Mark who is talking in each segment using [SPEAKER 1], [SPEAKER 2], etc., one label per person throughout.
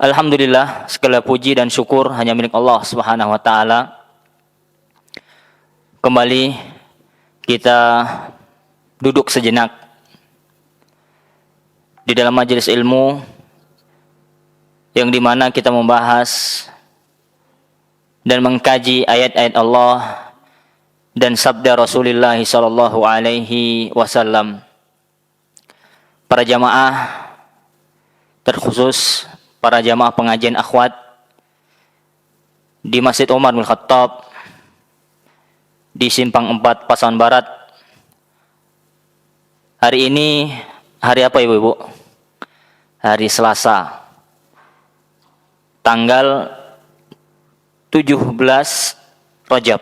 [SPEAKER 1] Alhamdulillah, segala puji dan syukur hanya milik Allah Subhanahu wa taala. Kembali kita duduk sejenak di dalam majelis ilmu yang dimana kita membahas dan mengkaji ayat-ayat Allah dan sabda Rasulullah sallallahu alaihi wasallam. Para jamaah, terkhusus para jamaah pengajian akhwat di Masjid Umar bin Khattab di Simpang 4 Pasaman Barat. Hari ini hari apa Ibu-ibu? Hari Selasa. Tanggal 17 Rajab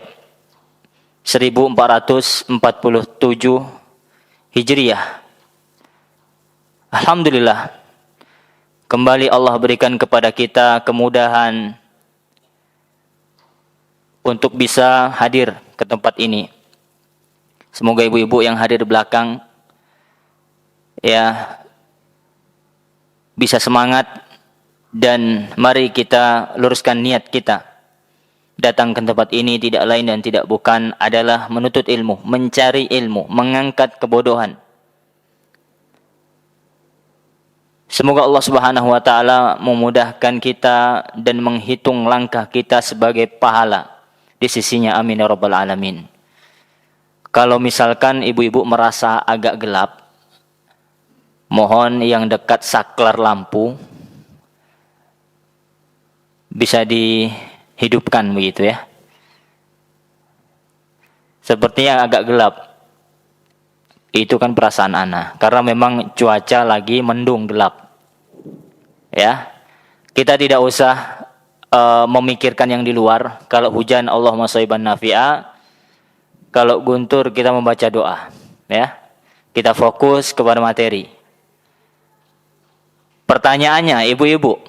[SPEAKER 1] 1447 Hijriah. Alhamdulillah, kembali Allah berikan kepada kita kemudahan untuk bisa hadir ke tempat ini. Semoga ibu-ibu yang hadir di belakang ya bisa semangat, dan mari kita luruskan niat kita. Datang ke tempat ini tidak lain dan tidak bukan adalah menuntut ilmu, mencari ilmu, mengangkat kebodohan. Semoga Allah Subhanahu wa taala memudahkan kita dan menghitung langkah kita sebagai pahala di sisinya. Amin ya rabbal alamin. Kalau misalkan ibu-ibu merasa agak gelap, mohon yang dekat saklar lampu bisa dihidupkan begitu ya. Sepertinya agak gelap. Itu kan perasaan ana, karena memang cuaca lagi mendung gelap. Ya, kita tidak usah memikirkan yang di luar. Kalau hujan Allahumma shayban nafi'a, kalau guntur kita membaca doa. Ya, kita fokus kepada materi. Pertanyaannya, ibu-ibu,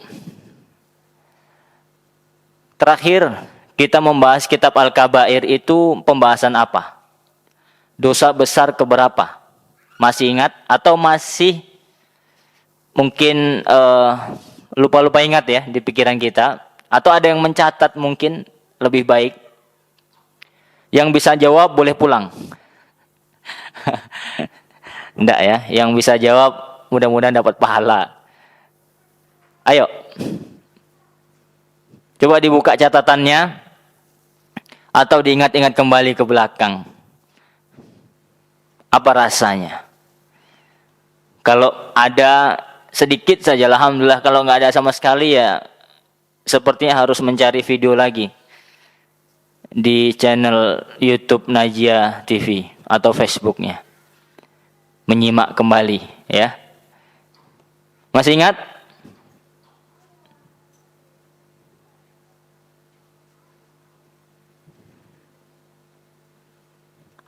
[SPEAKER 1] terakhir kita membahas kitab Al-Kabair itu pembahasan apa? Dosa besar keberapa? Masih ingat atau masih mungkin lupa-lupa ingat ya di pikiran kita? Atau ada yang mencatat mungkin lebih baik? Yang bisa jawab boleh pulang. Enggak ya, yang bisa jawab mudah-mudahan dapat pahala. Ayo, coba dibuka catatannya atau diingat-ingat kembali ke belakang. Apa rasanya? Kalau ada sedikit saja, alhamdulillah. Kalau nggak ada sama sekali ya sepertinya harus mencari video lagi di channel YouTube Najia TV atau Facebooknya. Menyimak kembali ya. Masih ingat?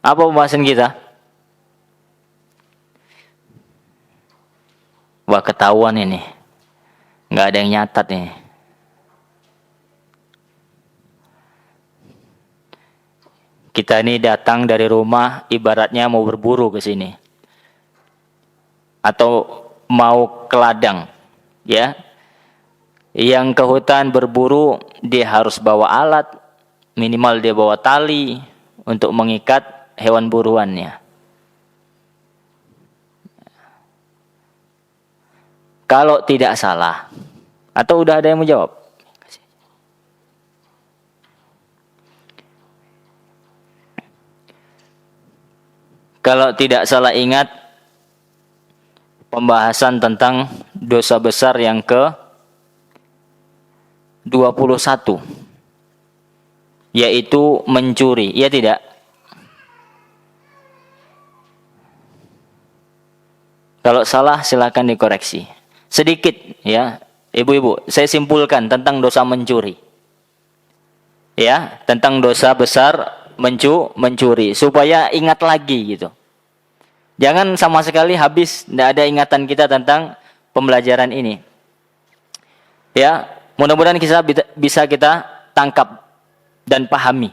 [SPEAKER 1] Apa pembahasan kita? Wah, ketahuan ini. Nggak ada yang nyatat ini. Kita ini datang dari rumah ibaratnya mau berburu ke sini. Atau mau ke ladang. Ya. Yang ke hutan berburu, dia harus bawa alat. Minimal dia bawa tali untuk mengikat hewan buruannya. Kalau tidak salah, atau udah ada yang menjawab? Kalau tidak salah ingat, pembahasan tentang dosa besar yang ke-21, yaitu mencuri, ya tidak? Kalau salah silakan dikoreksi. Sedikit ya, ibu-ibu, saya simpulkan tentang dosa mencuri. Ya, tentang dosa besar mencuri supaya ingat lagi gitu. Jangan sama sekali habis tidak ada ingatan kita tentang pembelajaran ini. Ya, mudah-mudahan bisa kita tangkap dan pahami.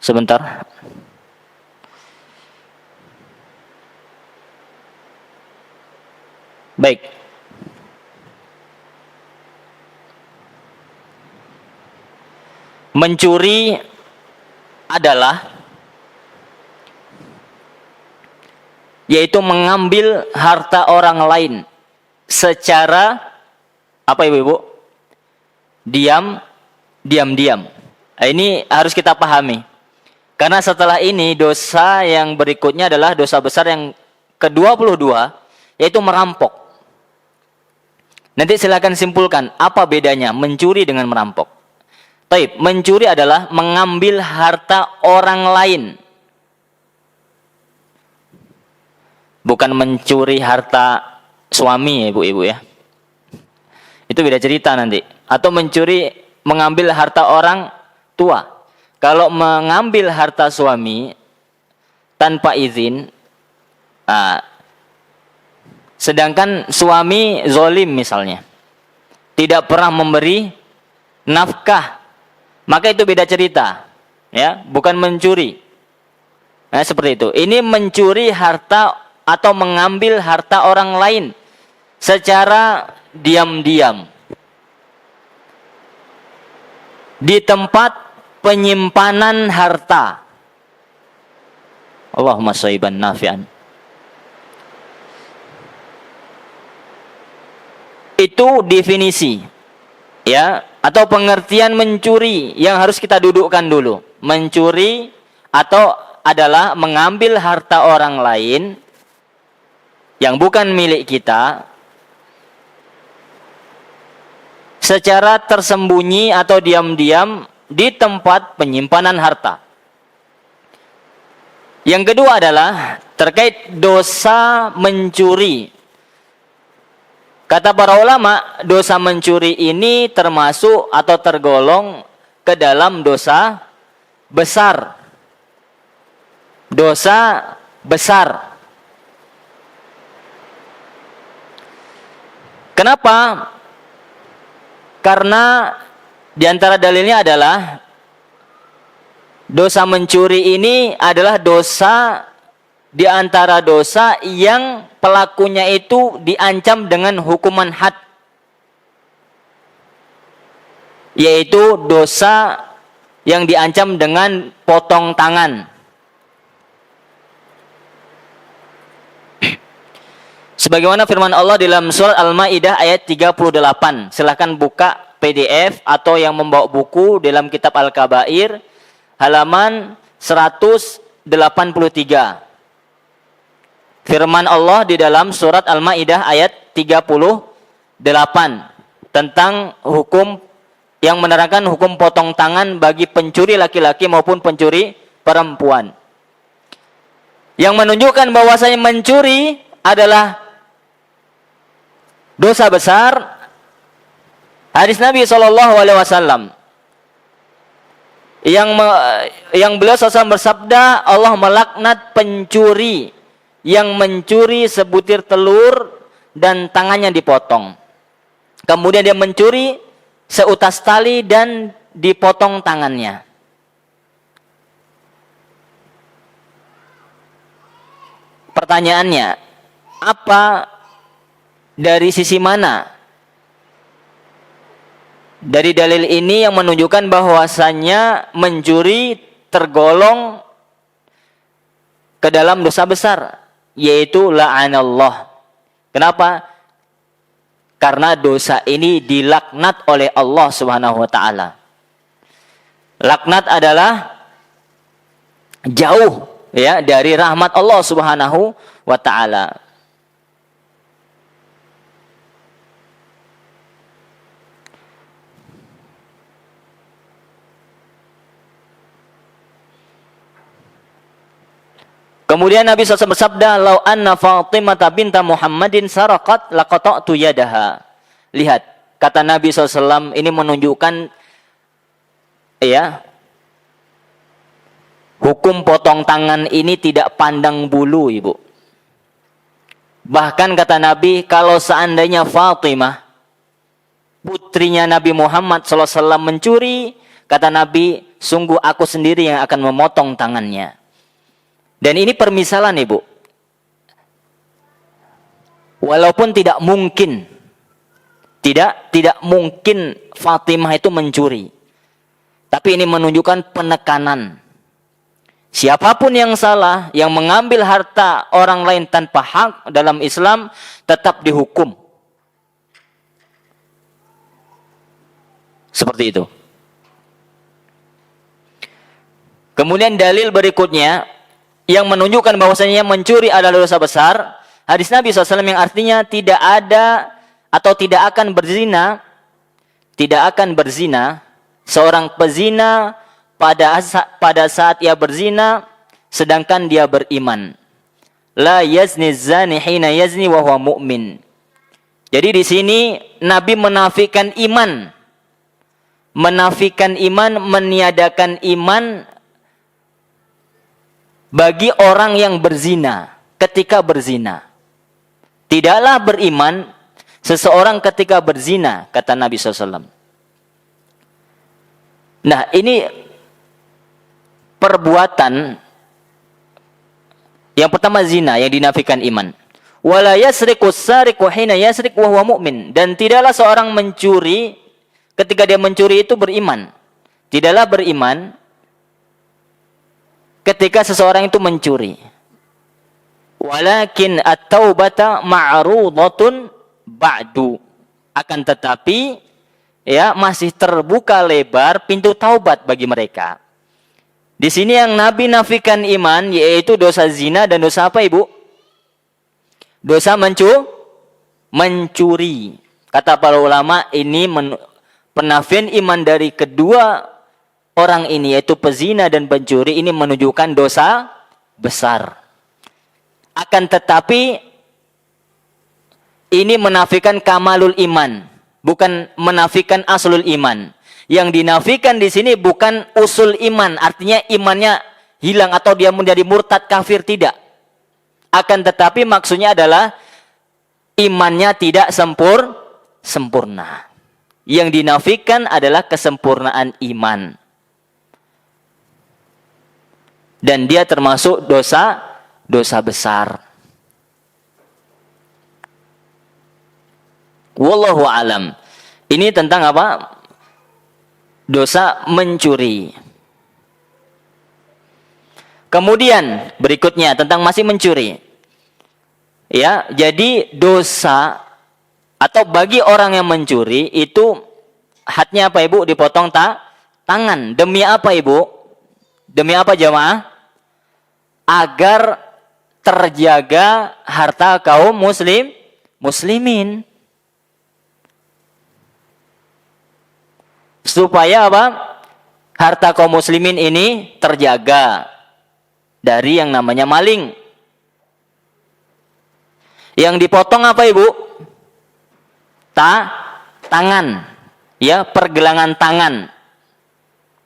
[SPEAKER 1] Sebentar. Baik. Mencuri adalah yaitu mengambil harta orang lain secara apa ibu-ibu? Diam-diam. Nah, ini harus kita pahami. Karena setelah ini dosa yang berikutnya adalah dosa besar yang ke-22, yaitu merampok. Nanti silakan simpulkan apa bedanya mencuri dengan merampok. Taib, mencuri adalah mengambil harta orang lain. Bukan mencuri harta suami ya ibu-ibu ya. Itu beda cerita nanti. Atau mengambil harta orang tua. Kalau mengambil harta suami tanpa izin, sedangkan suami zolim misalnya, tidak pernah memberi nafkah, maka itu beda cerita, ya, bukan mencuri. Nah, seperti itu. Ini mencuri harta atau mengambil harta orang lain secara diam-diam di tempat penyimpanan harta. Allahumma shayban nafi'an. Itu definisi, ya, atau pengertian mencuri yang harus kita dudukkan dulu. Mencuri atau adalah mengambil harta orang lain yang bukan milik kita secara tersembunyi atau diam-diam di tempat penyimpanan harta. Yang kedua adalah terkait dosa mencuri. Kata para ulama, dosa mencuri ini termasuk atau tergolong ke dalam dosa besar. Dosa besar. Kenapa? Karena di antara dalilnya adalah dosa mencuri ini adalah dosa di antara dosa yang pelakunya itu diancam dengan hukuman had, yaitu dosa yang diancam dengan potong tangan. Sebagaimana firman Allah dalam surat Al-Maidah ayat 38. Silahkan buka PDF atau yang membawa buku dalam kitab Al-Kabair halaman 183. Firman Allah di dalam surat Al-Maidah ayat 38 tentang hukum yang menerangkan hukum potong tangan bagi pencuri laki-laki maupun pencuri perempuan. Yang menunjukkan bahwasanya mencuri adalah dosa besar. Hadis Nabi SAW yang beliau SAW bersabda, Allah melaknat pencuri yang mencuri sebutir telur dan tangannya dipotong. Kemudian dia mencuri seutas tali dan dipotong tangannya. Pertanyaannya, apa dari sisi mana dari dalil ini yang menunjukkan bahwasannya mencuri tergolong ke dalam dosa besar, yaitu la'anallah. Kenapa? Karena dosa ini dilaknat oleh Allah Subhanahu wa taala. Laknat adalah jauh ya dari rahmat Allah Subhanahu wa taala. Kemudian Nabi SAW bersabda, "Lau anna Fatimah binta Muhammadin saraqat laqata'tu yadaha." Lihat, kata Nabi SAW ini menunjukkan ya, hukum potong tangan ini tidak pandang bulu, Ibu. Bahkan kata Nabi, kalau seandainya Fatimah putrinya Nabi Muhammad SAW mencuri, Kata Nabi, sungguh aku sendiri yang akan memotong tangannya. Dan ini permisalan Ibu. Walaupun tidak mungkin Fatimah itu mencuri. Tapi ini menunjukkan penekanan. Siapapun yang salah, yang mengambil harta orang lain tanpa hak dalam Islam, tetap dihukum. Seperti itu. Kemudian dalil berikutnya, yang menunjukkan bahwasanya mencuri adalah dosa besar, hadis Nabi SAW yang artinya tidak ada atau tidak akan berzina, seorang pezina pada saat ia berzina sedangkan dia beriman. La yazni zani hina yazni wa huwa mu'min. Jadi di sini Nabi menafikan iman, meniadakan iman bagi orang yang berzina ketika berzina. Tidaklah beriman seseorang ketika berzina, kata Nabi SAW. Nah, ini perbuatan yang pertama zina yang dinafikan iman. Wala yasriqus sariqu hina yasriq wa huwa mu'min. Dan tidaklah seorang mencuri ketika dia mencuri itu beriman. Tidaklah beriman ketika seseorang itu mencuri. Walakin at-taubata ma'rudatun ba'du. Akan tetapi ya masih terbuka lebar pintu taubat bagi mereka. Di sini yang Nabi nafikan iman yaitu dosa zina dan dosa apa Ibu? Dosa mencuri. Kata para ulama ini penafian iman dari kedua orang ini yaitu pezina dan pencuri ini menunjukkan dosa besar. Akan tetapi ini menafikan kamalul iman, bukan menafikan aslul iman. Yang dinafikan di sini bukan usul iman, artinya imannya hilang atau dia menjadi murtad kafir, tidak. Akan tetapi maksudnya adalah imannya tidak sempurna. Yang dinafikan adalah kesempurnaan iman. Dan dia termasuk dosa besar. Wallahu alam. Ini tentang apa? Dosa mencuri. Kemudian berikutnya tentang masih mencuri. Ya, jadi dosa atau bagi orang yang mencuri itu hadnya apa Ibu? Dipotong tangan. Demi apa Ibu? Demi apa jamaah? Agar terjaga harta kaum muslimin. Supaya apa? Harta kaum muslimin ini terjaga dari yang namanya maling. Yang dipotong apa Ibu? Tangan. Ya, pergelangan tangan.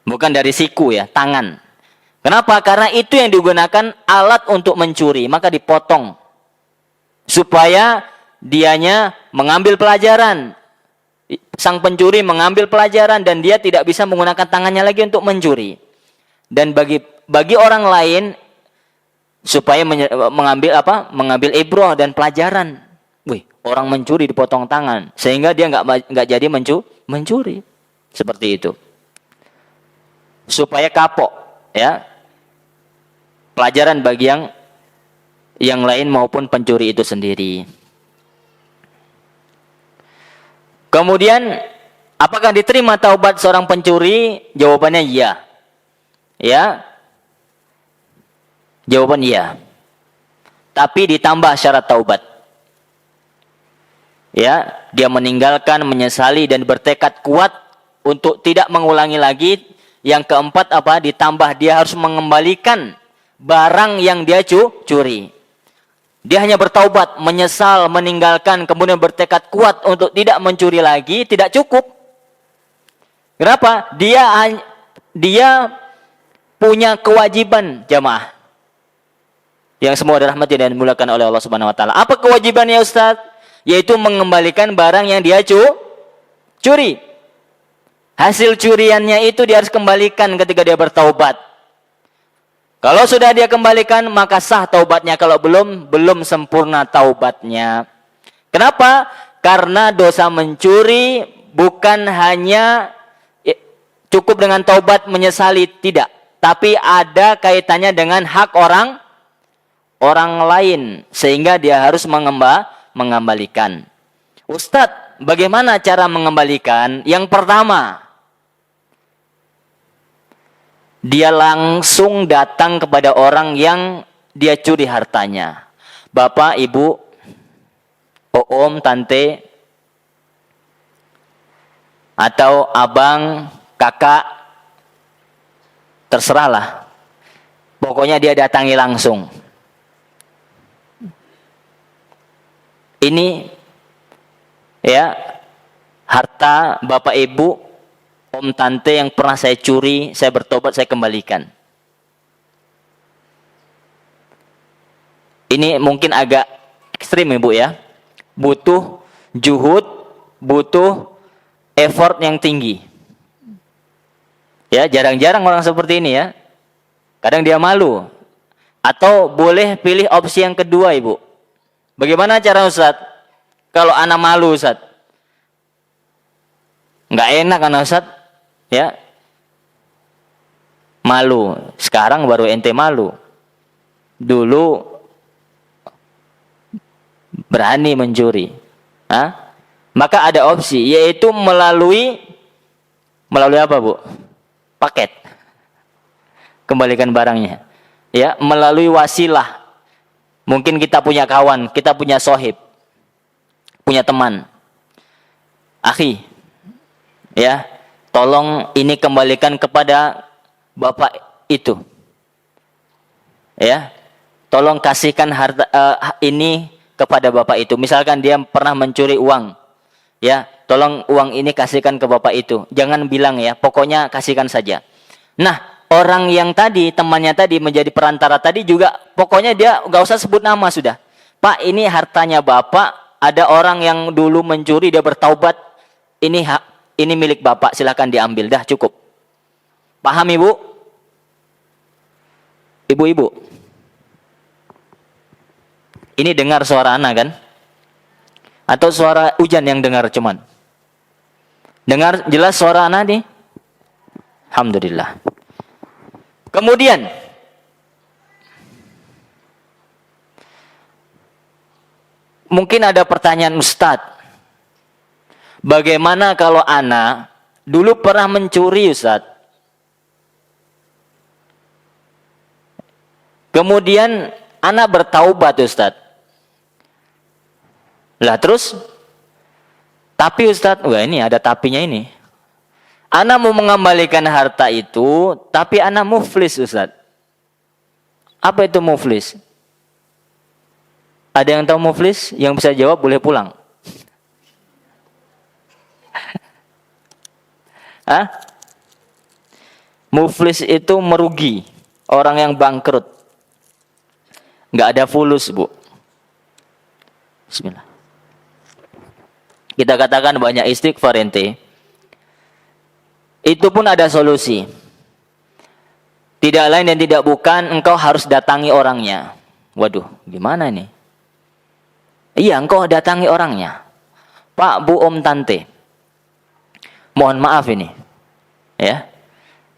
[SPEAKER 1] Bukan dari siku ya, tangan. Kenapa? Karena itu yang digunakan alat untuk mencuri, maka dipotong. Supaya dianya mengambil pelajaran. Sang pencuri mengambil pelajaran dan dia tidak bisa menggunakan tangannya lagi untuk mencuri. Dan bagi orang lain supaya mengambil ibrah dan pelajaran. Wih, orang mencuri dipotong tangan sehingga dia nggak jadi mencuri. Seperti itu. Supaya kapok, ya. Pelajaran bagi yang lain maupun pencuri itu sendiri. Kemudian, apakah diterima taubat seorang pencuri? Jawabannya iya. Ya. Jawaban iya. Tapi ditambah syarat taubat. Ya, dia meninggalkan, menyesali dan bertekad kuat untuk tidak mengulangi lagi. Yang keempat apa? Ditambah dia harus mengembalikan barang yang dia curi. Dia hanya bertaubat, menyesal, meninggalkan, kemudian bertekad kuat untuk tidak mencuri lagi, tidak cukup. Kenapa? Dia punya kewajiban, jamaah. Yang semua dirahmati dan dimulakan oleh Allah Subhanahu wa taala. Apa kewajibannya Ustaz? Yaitu mengembalikan barang yang dia curi. Hasil curiannya itu dia harus kembalikan ketika dia bertaubat. Kalau sudah dia kembalikan, maka sah taubatnya. Kalau belum sempurna taubatnya. Kenapa? Karena dosa mencuri bukan hanya cukup dengan taubat menyesali, tidak. Tapi ada kaitannya dengan hak orang lain. Sehingga dia harus mengembalikan. Ustadz, bagaimana cara mengembalikan? Yang pertama, dia langsung datang kepada orang yang dia curi hartanya. Bapak, ibu, om, tante, atau abang, kakak, terserahlah. Pokoknya dia datangi langsung. Ini ya harta bapak ibu, om tante yang pernah saya curi, saya bertobat, saya kembalikan. Ini mungkin agak ekstrim ibu ya. Butuh juhud, butuh effort yang tinggi. Ya, jarang-jarang orang seperti ini ya. Kadang dia malu. Atau boleh pilih opsi yang kedua ibu. Bagaimana cara Ustaz? Kalau anak malu Ustaz. Nggak enak anak Ustaz. Ya, malu. Sekarang baru ente malu. Dulu berani mencuri. Hah? Maka ada opsi, yaitu melalui apa bu? Paket. Kembalikan barangnya. Ya, melalui wasilah. Mungkin kita punya kawan, kita punya sohib, punya teman. Akhi, ya. Tolong ini kembalikan kepada bapak itu. Ya. Tolong kasihkan harta ini kepada bapak itu. Misalkan dia pernah mencuri uang. Ya, tolong uang ini kasihkan ke bapak itu. Jangan bilang ya, pokoknya kasihkan saja. Nah, orang yang tadi, temannya tadi menjadi perantara tadi juga pokoknya dia enggak usah sebut nama sudah. Pak, ini hartanya bapak, ada orang yang dulu mencuri dia bertaubat. Ini milik bapak, silakan diambil. Dah cukup. Paham ibu? Ibu-ibu. Ini dengar suara anak kan? Atau suara hujan yang dengar cuman? Dengar jelas suara anak nih? Alhamdulillah. Kemudian mungkin ada pertanyaan Ustadz. Bagaimana kalau anak dulu pernah mencuri Ustadz? Kemudian anak bertaubat Ustadz. Lah terus? Tapi Ustadz, wah ini ada tapinya ini. Anak mau mengembalikan harta itu, tapi anak muflis Ustadz. Apa itu muflis? Ada yang tahu muflis? Yang bisa jawab boleh pulang. Hah? Muflis itu merugi. Orang yang bangkrut. Nggak ada fulus, Bu. Bismillah. Kita katakan banyak istighfar ente. Itu pun ada solusi. Tidak lain dan tidak bukan engkau harus datangi orangnya. Waduh, gimana nih? Iya, engkau datangi orangnya. Pak, Bu, Om, Tante. Mohon maaf ini. Ya.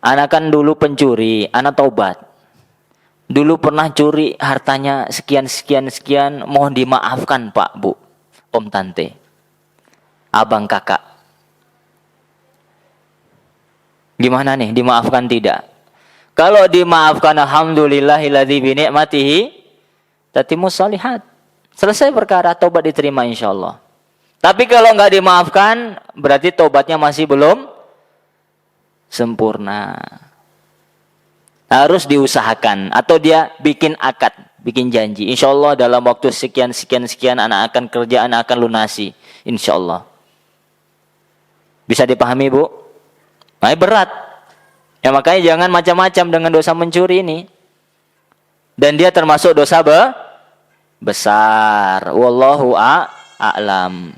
[SPEAKER 1] Anak kan dulu pencuri, anak taubat. Dulu pernah curi hartanya sekian, mohon dimaafkan Pak, Bu, Om, Tante. Abang, kakak. Gimana nih, dimaafkan tidak? Kalau dimaafkan, alhamdulillahilladzi bi ni'matihi tatimmus shalihat. Selesai perkara, tobat diterima insyaallah. Tapi kalau nggak dimaafkan, berarti tobatnya masih belum sempurna. Harus diusahakan. Atau dia bikin akad, bikin janji. Insyaallah dalam waktu sekian anak akan kerja, anak akan lunasi. Insyaallah. Bisa dipahami Bu? Nah, berat. Ya makanya jangan macam-macam dengan dosa mencuri ini. Dan dia termasuk dosa besar. Wallahu a'lam.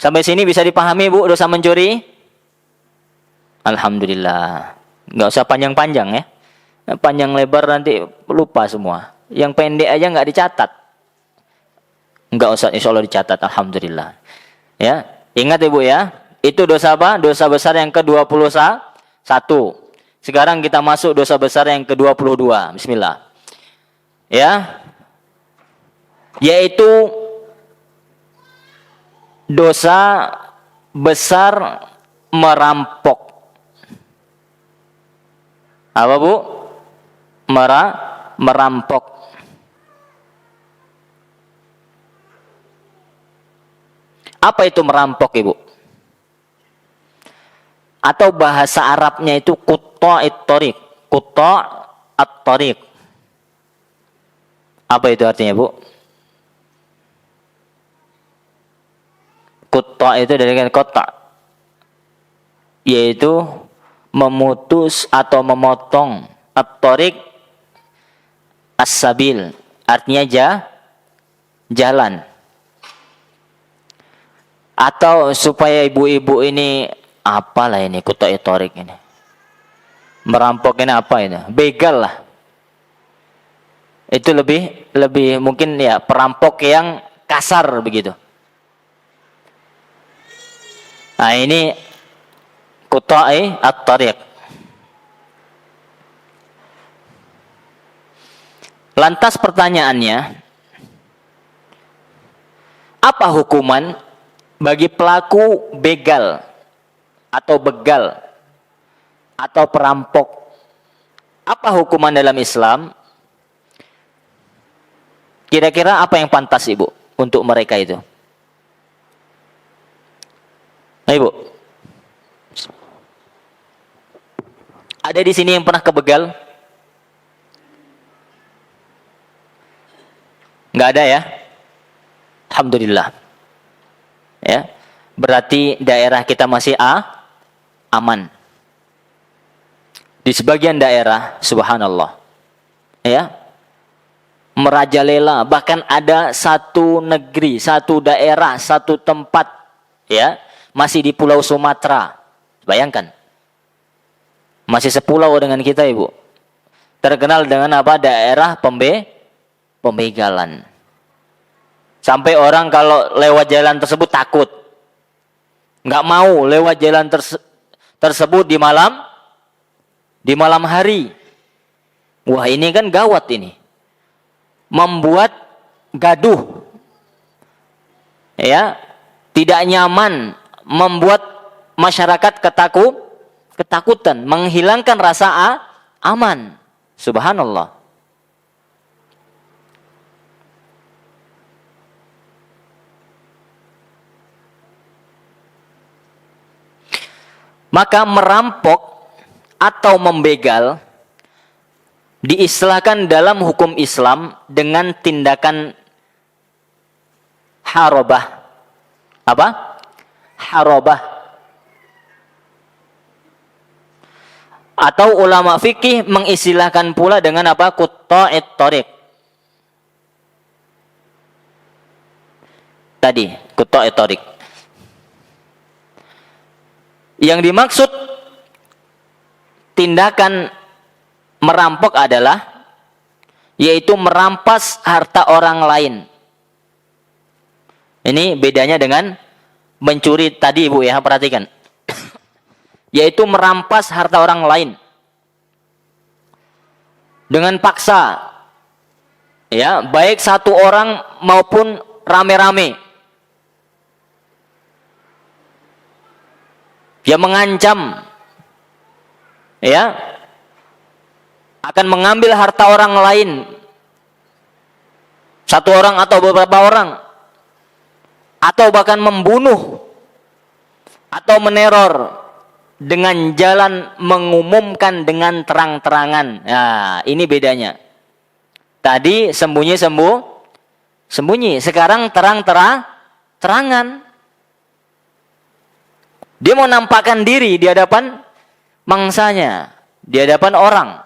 [SPEAKER 1] Sampai sini bisa dipahami Bu dosa mencuri? Alhamdulillah. Nggak usah panjang-panjang ya. Panjang lebar nanti lupa semua. Yang pendek aja nggak dicatat. Nggak usah, insya Allah dicatat. Alhamdulillah. Ya, ingat Ibu ya. Itu dosa apa? Dosa besar yang ke-21. Sekarang kita masuk dosa besar yang ke-22. Bismillah. Ya. Yaitu dosa besar merampok. Apa Bu? Merampok. Apa itu merampok Ibu? Atau bahasa Arabnya itu qutta'it thariq. Qutta'at thariq. Apa itu artinya Bu? Qutta' itu dari kata qata', yaitu memutus atau memotong. At-thariq as-sabil, artinya jalan. Atau supaya ibu-ibu ini apalah ini qutta'it thariq ini. Merampok ini apa ini? Begal lah. Itu lebih mungkin ya perampok yang kasar begitu. Nah ini qutta'at thariq. Lantas pertanyaannya, apa hukuman bagi pelaku begal atau begal atau perampok? Apa hukuman dalam Islam? Kira-kira apa yang pantas Ibu untuk mereka itu? Nah, Ibu, ada di sini yang pernah kebegal? Nggak ada ya? Alhamdulillah. Ya, berarti daerah kita masih aman. Di sebagian daerah, subhanallah, ya, merajalela. Bahkan ada satu negeri, satu daerah, satu tempat, ya, masih di Pulau Sumatera. Bayangkan. Masih sepulau dengan kita Ibu. Terkenal dengan apa? Daerah pembegalan. Sampai orang kalau lewat jalan tersebut takut. Nggak mau lewat jalan tersebut di malam hari. Wah ini kan gawat ini. Membuat gaduh. Ya, tidak nyaman. Membuat masyarakat ketakutan, menghilangkan rasa aman. Subhanallah. Maka merampok atau membegal diistilahkan dalam hukum Islam dengan tindakan harobah. Apa? Harobah. Atau ulama fikih mengistilahkan pula dengan apa? Qutta'it thariq. Tadi, qutta'it thariq. Yang dimaksud tindakan merampok adalah yaitu merampas harta orang lain. Ini bedanya dengan mencuri tadi Ibu ya, perhatikan. Yaitu merampas harta orang lain dengan paksa. Ya, baik satu orang maupun rame-rame. Dia mengancam, ya, akan mengambil harta orang lain. Satu orang atau beberapa orang. Atau bahkan membunuh atau meneror dengan jalan mengumumkan dengan terang-terangan. Nah, ini bedanya. Tadi sembunyi, sekarang terang-terangan. Dia mau nampakkan diri di hadapan mangsanya, di hadapan orang.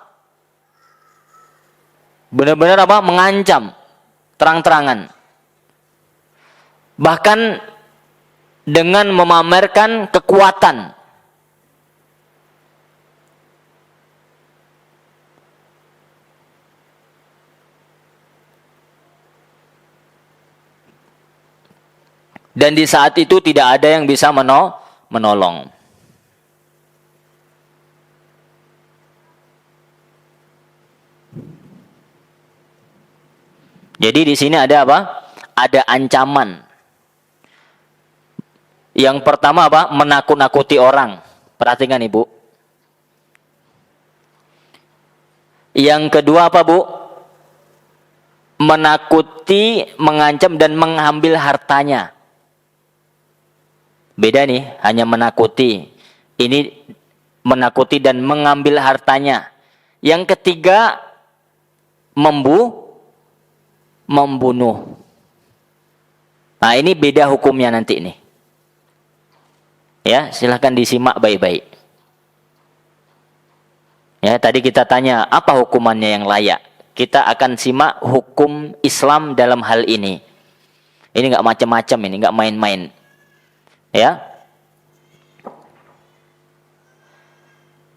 [SPEAKER 1] Benar-benar apa? Mengancam terang-terangan. Bahkan dengan memamerkan kekuatan. Dan di saat itu tidak ada yang bisa menolong. Jadi di sini ada apa? Ada ancaman. Yang pertama apa? Menakut-nakuti orang. Perhatikan Ibu. Yang kedua apa Bu? Menakuti, mengancam dan mengambil hartanya. Beda nih, hanya menakuti. Ini menakuti dan mengambil hartanya. Yang ketiga, membunuh. Nah, ini beda hukumnya nanti nih. Ya, silahkan disimak baik-baik. Ya, tadi kita tanya apa hukumannya yang layak. Kita akan simak hukum Islam dalam hal ini. Ini nggak macam-macam, ini nggak main-main. Ya.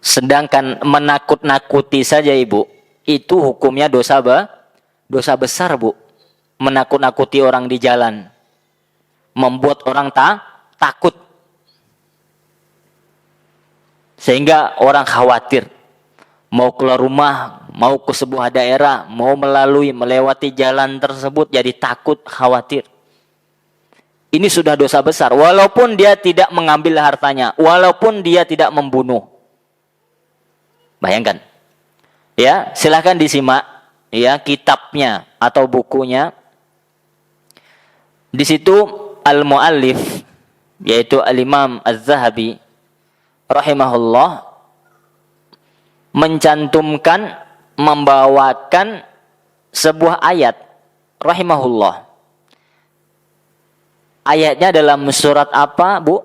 [SPEAKER 1] Sedangkan menakut-nakuti saja Ibu, itu hukumnya dosa besar Bu. Menakut-nakuti orang di jalan, membuat orang takut, sehingga orang khawatir mau keluar rumah, mau ke sebuah daerah, mau melewati jalan tersebut jadi takut, khawatir. Ini sudah dosa besar, walaupun dia tidak mengambil hartanya, walaupun dia tidak membunuh. Bayangkan. Ya, silahkan disimak ya kitabnya atau bukunya. Di situ al-muallif yaitu al-Imam Az-Zahabi rahimahullah mencantumkan, membawakan sebuah ayat rahimahullah. Ayatnya dalam surat apa, Bu?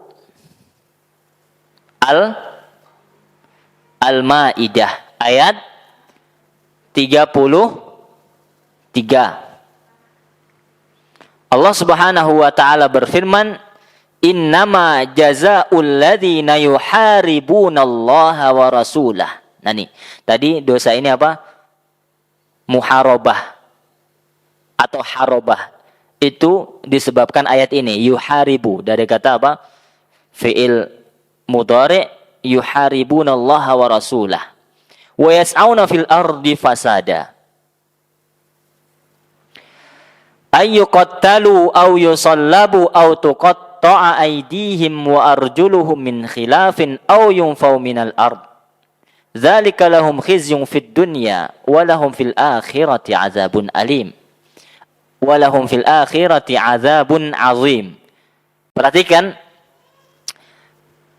[SPEAKER 1] Al-Maidah ayat 33. Allah Subhanahu wa taala berfirman, "Innama jazaa'ul ladzina yuharibunallaha wa rasulah." Nah nih, tadi dosa ini apa? Muharabah atau harobah. Itu disebabkan ayat ini, yuharibu, dari kata apa? Fi'il mudhari' yuharibunallaha wa rasulah. Wa yas'auna fil ardi fasada. Ayyuqattalu aw yusallabu aw tuqatta'a aydihim wa arjuluhum min khilafin aw yunfaw minal ard. Dzalika lahum khizyun fid dunya wa lahum fil akhirati 'adzabun alim. Wa lahum fil akhirati 'adzabun 'azim. Perhatikan,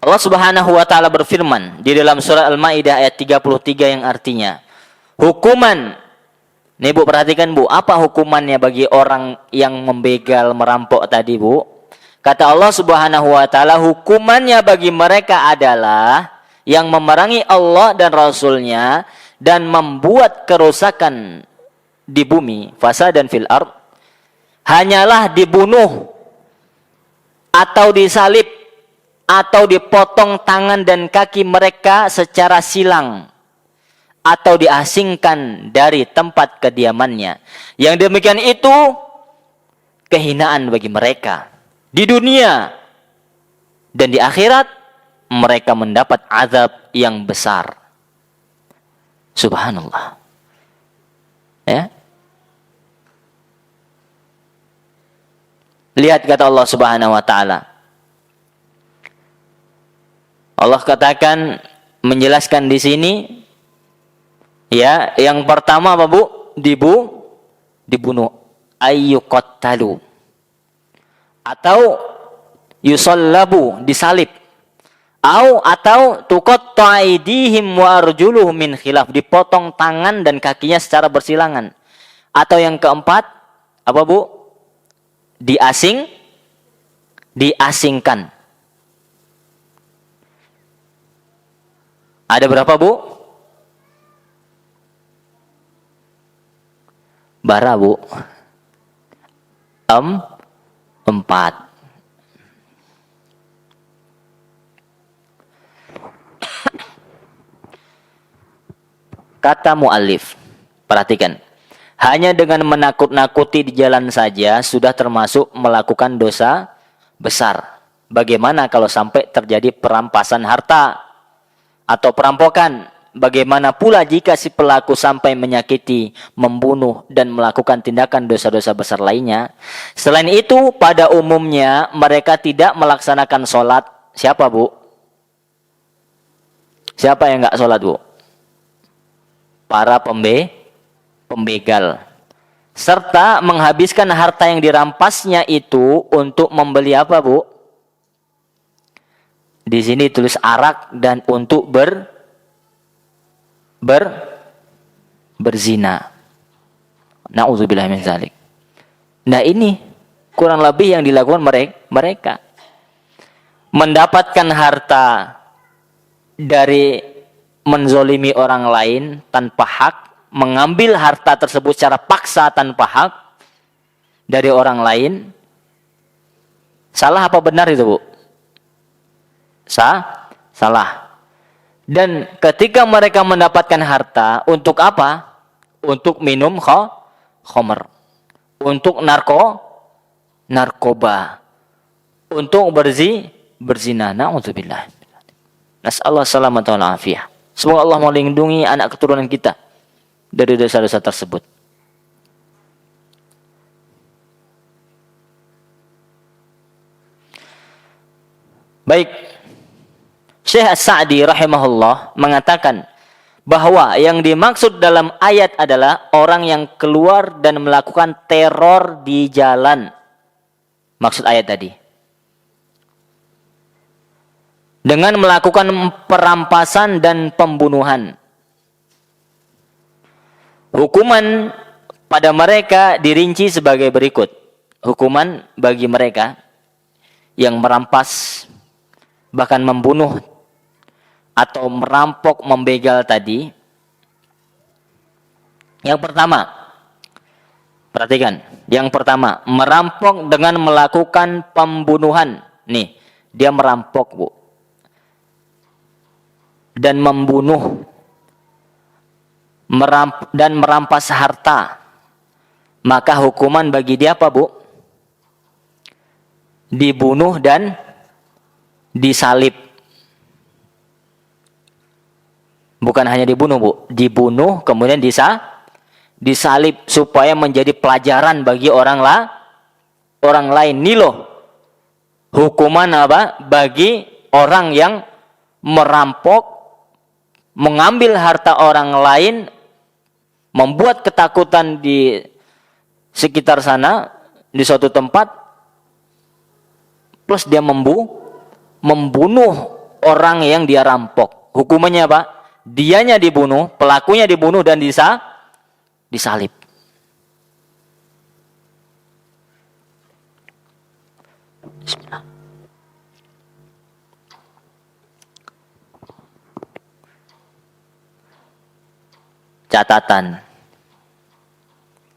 [SPEAKER 1] Allah Subhanahu wa taala berfirman di dalam surah Al-Maidah ayat 33 yang artinya hukuman. Nih Bu, perhatikan Bu, apa hukumannya bagi orang yang membegal, merampok tadi Bu? Kata Allah Subhanahu wa taala, hukumannya bagi mereka adalah yang memerangi Allah dan Rasulnya dan membuat kerusakan di bumi, fasadan fil ard, hanyalah dibunuh atau disalib atau dipotong tangan dan kaki mereka secara silang atau diasingkan dari tempat kediamannya. Yang demikian itu kehinaan bagi mereka di dunia, dan di akhirat mereka mendapat azab yang besar. Subhanallah. Ya. Lihat kata Allah Subhanahu wa taala. Allah katakan, menjelaskan di sini, ya, yang pertama apa Bu? Dibunuh. Ayyuqattalu. Atau yusallabu, disalib. Atau tuqatta'a aydihim wa arjuluhum min khilaf, dipotong tangan dan kakinya secara bersilangan. Atau yang keempat, apa Bu? Diasingkan. Ada berapa Bu? Bara Bu. 4. Kata muallif, perhatikan. Hanya dengan menakut-nakuti di jalan saja sudah termasuk melakukan dosa besar. Bagaimana kalau sampai terjadi perampasan harta atau perampokan? Bagaimana pula jika si pelaku sampai menyakiti, membunuh, dan melakukan tindakan dosa-dosa besar lainnya? Selain itu, pada umumnya mereka tidak melaksanakan sholat. Siapa, Bu? Siapa yang nggak sholat, Bu? Para pembegal. Serta menghabiskan harta yang dirampasnya itu untuk membeli apa, Bu? Di sini tulis arak dan untuk berzina. Na'udzubillah min dzalik. Nah, ini kurang lebih yang dilakukan mereka. Mendapatkan harta dari menzolimi orang lain tanpa hak, mengambil harta tersebut secara paksa tanpa hak dari orang lain. Salah apa benar itu, Bu? Salah. Dan ketika mereka mendapatkan harta, untuk apa? Untuk minum khamr. Untuk narkoba. Untuk berzina. Na'udzubillah. Nas'allahu salamata wal afiyah. Semoga Allah melindungi anak keturunan kita dari dosa-dosa tersebut. Baik. Syekh As-Sa'di rahimahullah mengatakan bahwa yang dimaksud dalam ayat adalah orang yang keluar dan melakukan teror di jalan. Maksud ayat tadi. Dengan melakukan perampasan dan pembunuhan. Hukuman pada mereka dirinci sebagai berikut. Hukuman bagi mereka yang merampas, bahkan membunuh, atau merampok, membegal tadi. Yang pertama, perhatikan. Yang pertama, merampok dengan melakukan pembunuhan. Nih, dia merampok, Bu. Dan membunuh. Dan merampas harta. Maka hukuman bagi dia apa, Bu? Dibunuh dan disalib. Bukan hanya dibunuh, Bu. Dibunuh kemudian disalib supaya menjadi pelajaran bagi orang lain. Nih loh. Hukuman apa? Bagi orang yang merampok, mengambil harta orang lain, membuat ketakutan di sekitar sana, di suatu tempat, plus dia membunuh orang yang dia rampok. Hukumannya apa? Dianya dibunuh, pelakunya dibunuh dan disalib. Bismillah. Catatan.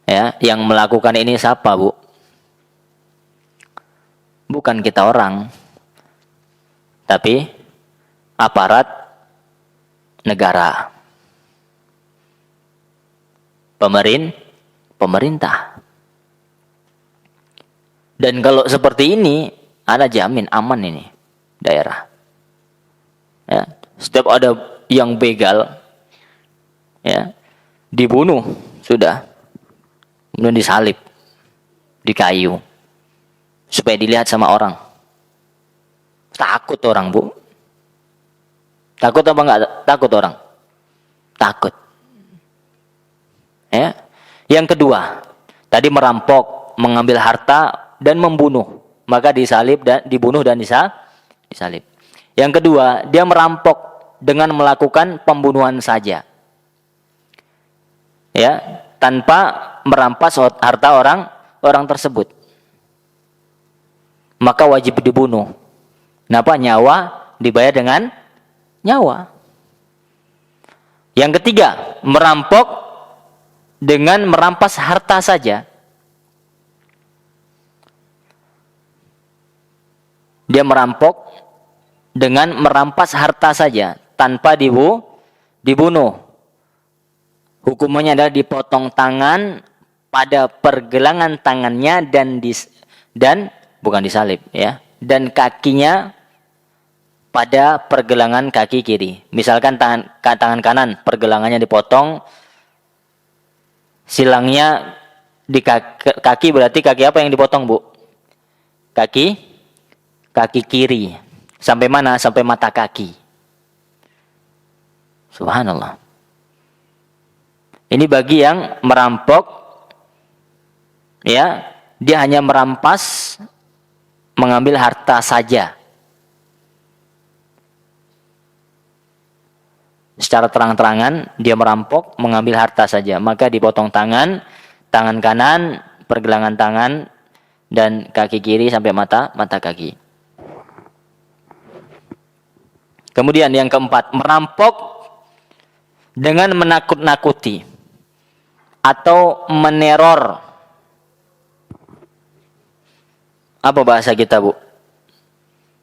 [SPEAKER 1] Ya, yang melakukan ini siapa, Bu? Bukan kita orang, tapi aparat negara, pemerintah. Dan kalau seperti ini, ada jamin aman ini daerah. Ya, setiap ada yang begal, ya, dibunuh sudah, kemudian disalib di kayu supaya dilihat sama orang. Takut orang, Bu. Takut apa enggak takut orang? Takut. Ya. Yang kedua, tadi merampok, mengambil harta dan membunuh, maka disalib dan dibunuh dan disalib. Yang kedua, dia merampok dengan melakukan pembunuhan saja. Ya, tanpa merampas harta orang tersebut. Maka wajib dibunuh. Kenapa? Nyawa dibayar dengan nyawa. Yang ketiga, merampok dengan merampas harta saja. Dia merampok dengan merampas harta saja tanpa dibunuh. Hukumannya adalah dipotong tangan pada pergelangan tangannya dan bukan disalib ya, dan kakinya pada pergelangan kaki kiri. Misalkan tangan kanan pergelangannya dipotong, silangnya di kaki, berarti kaki apa yang dipotong, Bu? Kaki kiri. Sampai mana? Sampai mata kaki. Subhanallah. Ini bagi yang merampok, ya, dia hanya merampas, mengambil harta saja. Secara terang-terangan dia merampok, mengambil harta saja, maka dipotong tangan kanan, pergelangan tangan, dan kaki kiri sampai mata kaki. Kemudian yang keempat, merampok dengan menakut-nakuti atau meneror. Apa bahasa kita, Bu?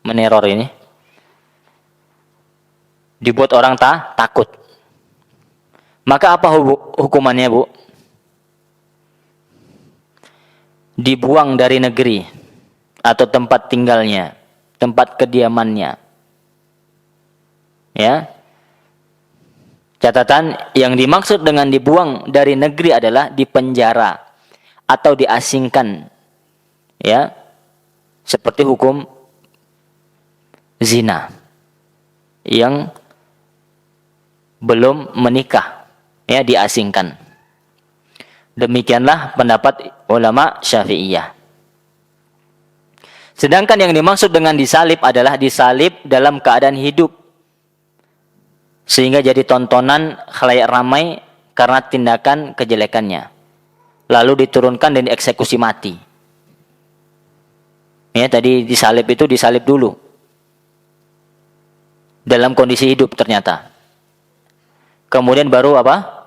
[SPEAKER 1] Meneror ini dibuat orang takut. Maka apa hukumannya, Bu? Dibuang dari negeri atau tempat tinggalnya, tempat kediamannya. Ya. Catatan, yang dimaksud dengan dibuang dari negeri adalah dipenjara atau diasingkan. Ya. Seperti hukum zina yang belum menikah, ya, diasingkan. Demikianlah pendapat ulama Syafi'iyah. Sedangkan yang dimaksud dengan disalib adalah disalib dalam keadaan hidup, sehingga jadi tontonan khalayak ramai karena tindakan kejelekannya, lalu diturunkan dan dieksekusi mati. Ya, tadi disalib itu disalib dulu dalam kondisi hidup ternyata. Kemudian baru apa?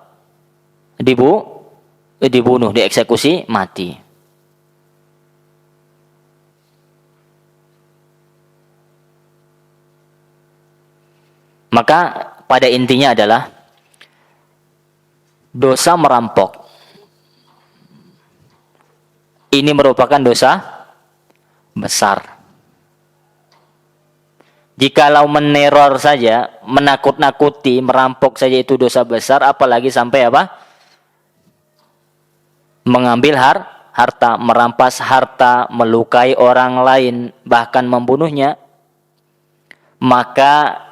[SPEAKER 1] Dibunuh, dieksekusi mati. Maka pada intinya adalah dosa merampok ini merupakan dosa besar. Jikalau meneror saja, menakut-nakuti, merampok saja itu dosa besar, apalagi sampai apa? Mengambil harta, merampas harta, melukai orang lain, bahkan membunuhnya. Maka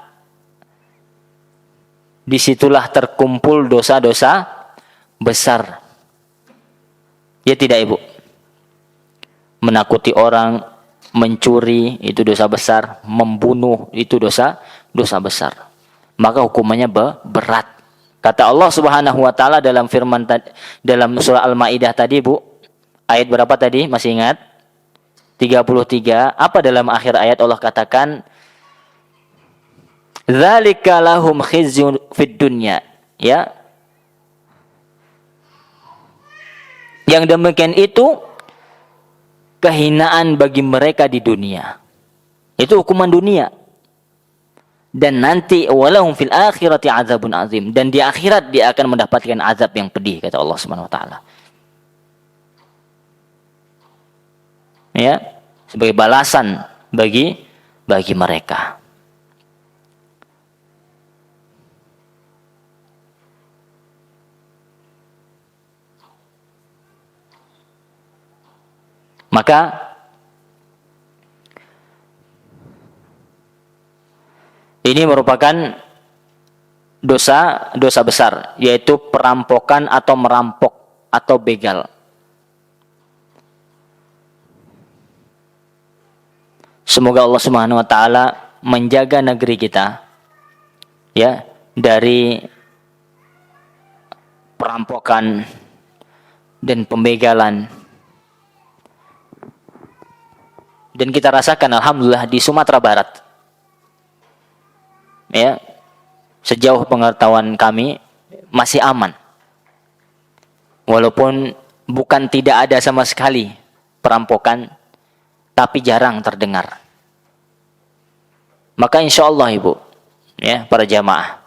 [SPEAKER 1] disitulah terkumpul dosa-dosa besar. Ya tidak, Ibu? Menakuti orang, mencuri itu dosa besar, membunuh itu dosa besar. Maka hukumannya berat. Kata Allah Subhanahu wa taala dalam firman dalam surah Al-Maidah tadi, Bu. Ayat berapa tadi? Masih ingat? 33. Apa dalam akhir ayat Allah katakan? Dzalika lahum khizyun fid dunya. Ya. Yang demikian itu kehinaan bagi mereka di dunia. Itu hukuman dunia. Dan nanti walahum fil akhirati azabun azim, dan di akhirat dia akan mendapatkan azab yang pedih, kata Allah Subhanahu wa taala. Ya, sebagai balasan bagi mereka. Maka ini merupakan dosa besar, yaitu perampokan atau merampok atau begal. Semoga Allah Subhanahu wa taala menjaga negeri kita, ya, dari perampokan dan pembegalan. Dan kita rasakan alhamdulillah di Sumatera Barat, ya, sejauh pengetahuan kami masih aman. Walaupun bukan tidak ada sama sekali perampokan, tapi jarang terdengar. Maka insya Allah, Ibu, ya, para jamaah,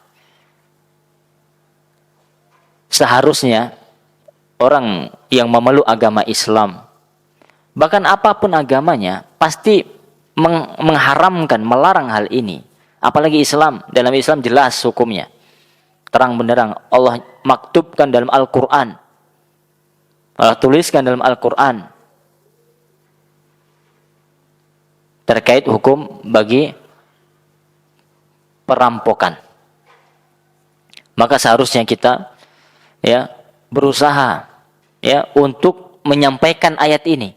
[SPEAKER 1] seharusnya orang yang memeluk agama Islam, bahkan apapun agamanya, pasti mengharamkan, melarang hal ini. Apalagi Islam, dalam Islam jelas hukumnya. Terang benderang, Allah maktubkan dalam Al-Quran. Allah tuliskan dalam Al-Quran. Terkait hukum bagi perampokan. Maka seharusnya kita berusaha untuk menyampaikan ayat ini,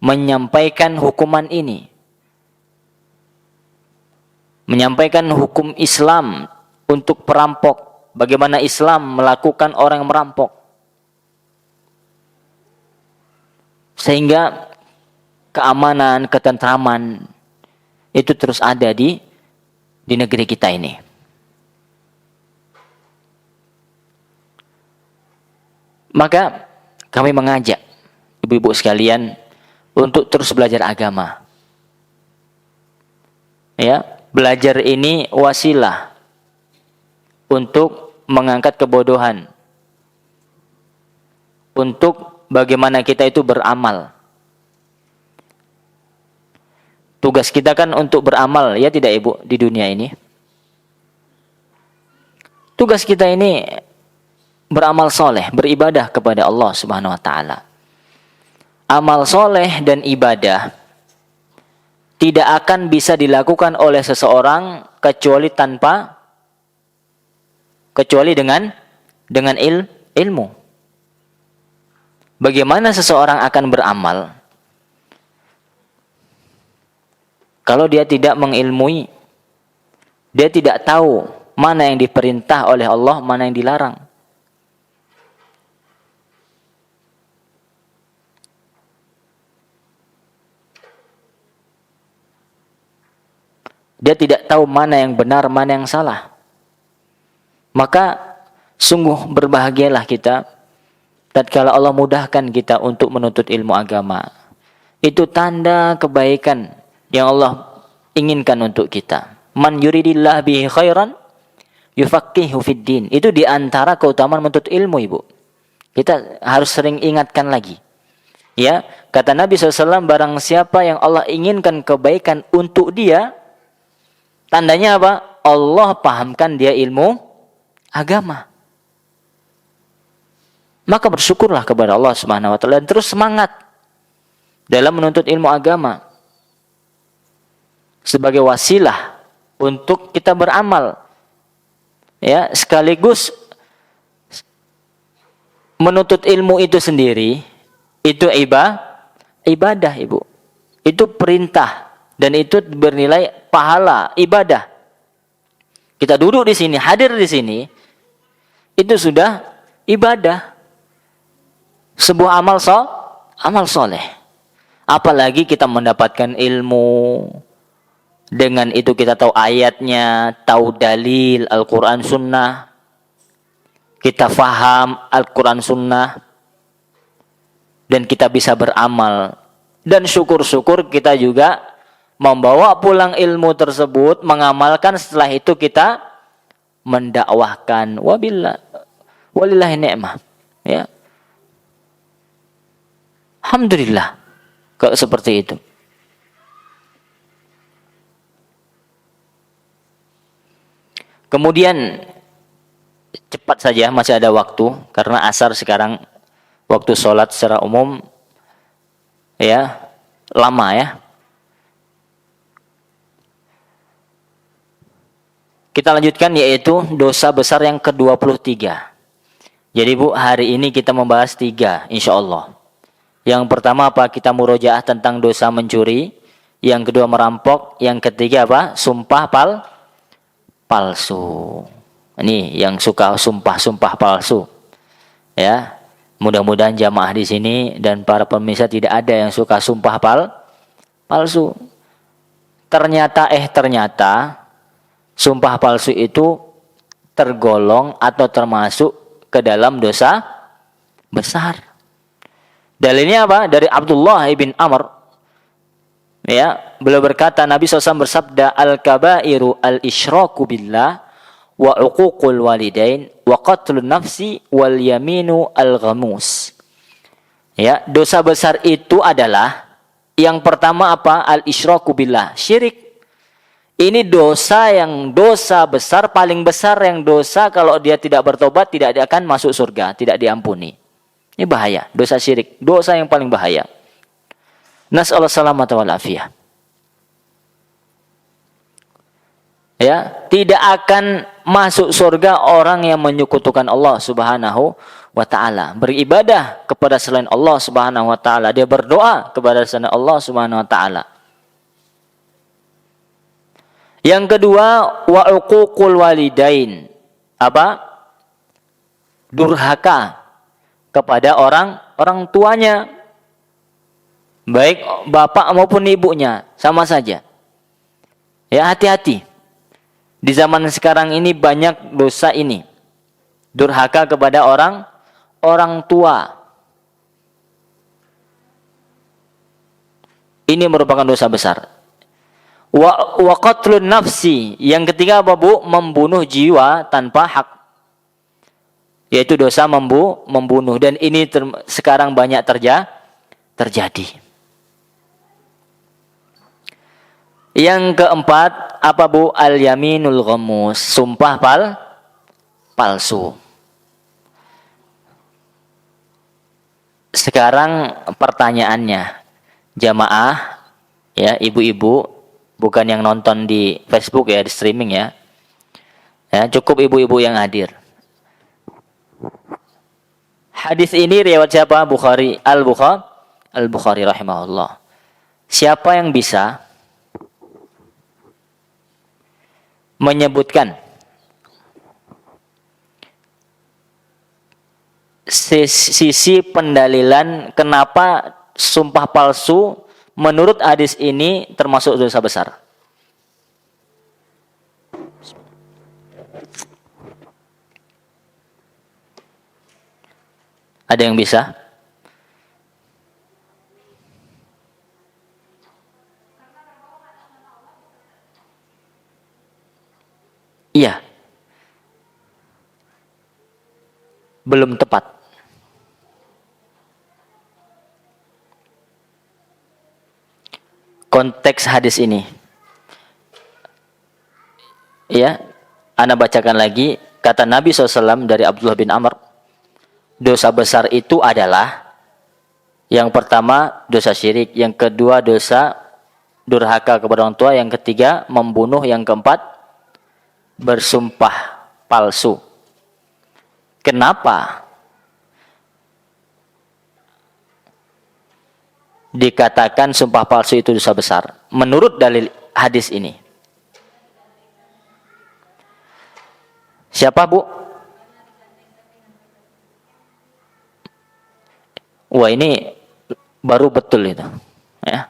[SPEAKER 1] menyampaikan hukuman ini, menyampaikan hukum Islam untuk perampok, bagaimana Islam melakukan orang yang merampok, sehingga keamanan, ketentraman itu terus ada di negeri kita ini. Maka kami mengajak ibu-ibu sekalian untuk terus belajar agama. Belajar ini wasilah untuk mengangkat kebodohan, untuk bagaimana kita itu beramal. Tugas kita kan untuk beramal, ya tidak ibu, di dunia ini. Tugas kita ini beramal soleh, beribadah kepada Allah Subhanahu wa ta'ala. Amal soleh dan ibadah tidak akan bisa dilakukan oleh seseorang kecuali dengan ilmu. Bagaimana seseorang akan beramal kalau dia tidak mengilmui, dia tidak tahu mana yang diperintah oleh Allah, mana yang dilarang. Dia tidak tahu mana yang benar, mana yang salah. Maka sungguh berbahagialah kita tatkala Allah mudahkan kita untuk menuntut ilmu agama. Itu tanda kebaikan yang Allah inginkan untuk kita. Man yuridillah bihi khairan yufaqihu fid din. Itu di antara keutamaan menuntut ilmu, Ibu. Kita harus sering ingatkan lagi. Ya, kata Nabi SAW, barang siapa yang Allah inginkan kebaikan untuk dia, tandanya apa? Allah pahamkan dia ilmu agama. Maka bersyukurlah kepada Allah Subhanahu wa ta'ala dan terus semangat dalam menuntut ilmu agama sebagai wasilah untuk kita beramal. Ya, sekaligus menuntut ilmu itu sendiri itu ibadah, Ibu. Itu perintah. Dan itu bernilai pahala ibadah. Kita duduk di sini, hadir di sini, itu sudah ibadah. Sebuah amal soleh. Apalagi kita mendapatkan ilmu. Dengan itu kita tahu ayatnya, tahu dalil Al-Quran Sunnah. Kita faham Al-Quran Sunnah. Dan kita bisa beramal. Dan syukur-syukur kita juga membawa pulang ilmu tersebut, mengamalkan, setelah itu kita mendakwahkan. Walillahi ni'mah. Ya. Alhamdulillah. Kalau seperti itu. Kemudian cepat saja, masih ada waktu karena asar sekarang waktu sholat secara umum lama ya. Kita lanjutkan, yaitu dosa besar yang ke-23. Jadi Bu, hari ini kita membahas 3 insya Allah. Yang pertama apa? Kita murojaah tentang dosa mencuri. Yang kedua merampok. Yang ketiga apa? Sumpah palsu. Ini yang suka sumpah palsu. Ya, mudah-mudahan jamaah di sini dan para pemirsa tidak ada yang suka sumpah palsu. Ternyata sumpah palsu itu tergolong atau termasuk ke dalam dosa besar. Dalilnya apa? Dari Abdullah ibn Amr. Ya, beliau berkata, Nabi SAW bersabda, al-kabairu al-isyraku billah wa uququl walidain wa qatlun nafsi wal yaminu al-ghamus. Ya, dosa besar itu adalah yang pertama apa? Al-isyraku billah, syirik. Ini dosa besar, paling besar, yang dosa kalau dia tidak bertobat tidak akan masuk surga, tidak diampuni. Ini bahaya, dosa syirik, dosa yang paling bahaya. Nas'alullah salamata wal afiyah. Ya, tidak akan masuk surga orang yang menyekutukan Allah Subhanahu wa ta'ala, beribadah kepada selain Allah Subhanahu wa ta'ala, dia berdoa kepada selain Allah Subhanahu wa ta'ala. Yang kedua, wa uququl walidain. Apa? Durhaka kepada orang tuanya. Baik bapak maupun ibunya, sama saja. Ya, hati-hati. Di zaman sekarang ini banyak dosa ini. Durhaka kepada orang tua. Ini merupakan dosa besar. Wa qatlun nafsi. Yang ketiga apa, Bu? Membunuh jiwa tanpa hak. Yaitu dosa membunuh. Dan ini sekarang banyak terjadi. Yang keempat apa, Bu? Al-yaminul ghamus. Sumpah palsu. Sekarang pertanyaannya, jamaah, ya, ibu-ibu, bukan yang nonton di Facebook ya, di streaming ya. Ya, cukup ibu-ibu yang hadir. Hadis ini riwayat siapa? Bukhari, Al-Bukhari rahimahullah. Siapa yang bisa menyebutkan sisi pendalilan kenapa sumpah palsu menurut hadis ini termasuk dosa besar? Ada yang bisa? Iya. Belum tepat. Konteks hadis ini. Ya, ana bacakan lagi. Kata Nabi SAW dari Abdullah bin Amr. Dosa besar itu adalah, yang pertama dosa syirik, yang kedua dosa durhaka kepada orang tua, yang ketiga membunuh, yang keempat bersumpah palsu. Kenapa dikatakan sumpah palsu itu dosa besar? Menurut dalil hadis ini. Siapa, Bu? Wah, ini baru betul itu. Ya.